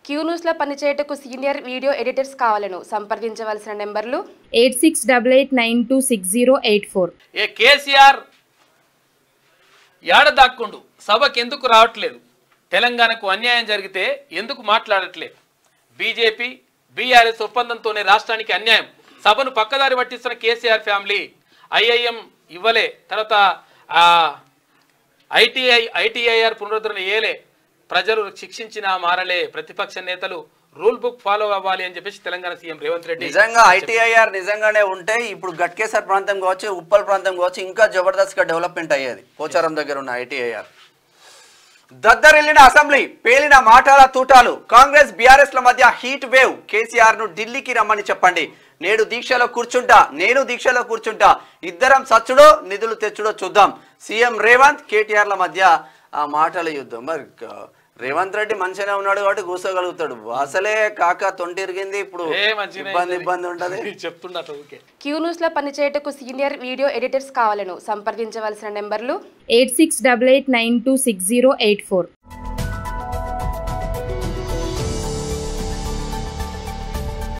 Q news లో పనిచేయటకు senior video editors కావాలను సంప్రదించవలసిన నెంబర్లు 8688926084. ఏ కేసీఆర్ యాడ దాక్కుండు సభకి ఎందుకు రావట్లేదు? తెలంగాణకు అన్యాయం జరిగితే ఎందుకు మాట్లాడట్లేదు? బీజేపీ బీఆర్ఎస్ ఒప్పందంతోనే రాష్ట్రానికి అన్యాయం. సభను పక్కదారి పట్టిస్తున్న కేసీఆర్ ఫ్యామిలీ ఐఐఎం ఇవ్వలే, తర్వాత ఐటీఐఆర్ పునరుద్ధరణ ఏలే, ప్రజలు శిక్షించినా మారలే, ప్రతిపక్ష నేతలు రూల్ బుక్ ఫాలో అవ్వాలి అని చెప్పేసి తెలంగాణ సీఎం రేవంత్ రెడ్డి నిజంగా ఐటీఐఆర్ నిజంగానే ఉంటే ఇప్పుడు గట్కేసర్ ప్రాంతం కావచ్చు, ఉప్పల్ ప్రాంతం కావచ్చు, ఇంకా జబర్దస్త్ గా డెవలప్మెంట్ అయ్యేది. పోచారం దగ్గర ఉన్న ఐటీఐఆర్. దద్దరిల్లిన అసెంబ్లీ, పేలిన మాటల తూటాలు, కాంగ్రెస్ బీఆర్ఎస్ ల మధ్య హీట్ వేవ్. కేసీఆర్ ను ఢిల్లీకి రమ్మని చెప్పండి, నేను దీక్షలో కూర్చుంటా, ఇద్దరం సచ్చుడో నిధులు తెచ్చుడో చూద్దాం. సీఎం రేవంత్ కేటీఆర్ ల మధ్య ఆ మాటల యుద్ధం. మరి రేవంత్ రెడ్డి మంచిగానే ఉన్నాడు కాబట్టి కూర్చోగలుగుతాడు. అసలే కాక తొంటిరిగింది, ఇప్పుడు ఇబ్బంది ఉంటది చెప్తున్నట్టు. క్యూ న్యూస్ లో పనిచేయటకు సీనియర్ వీడియో ఎడిటర్స్ కావాలను సంప్రదించవలసిన నెంబర్లు 8688926084.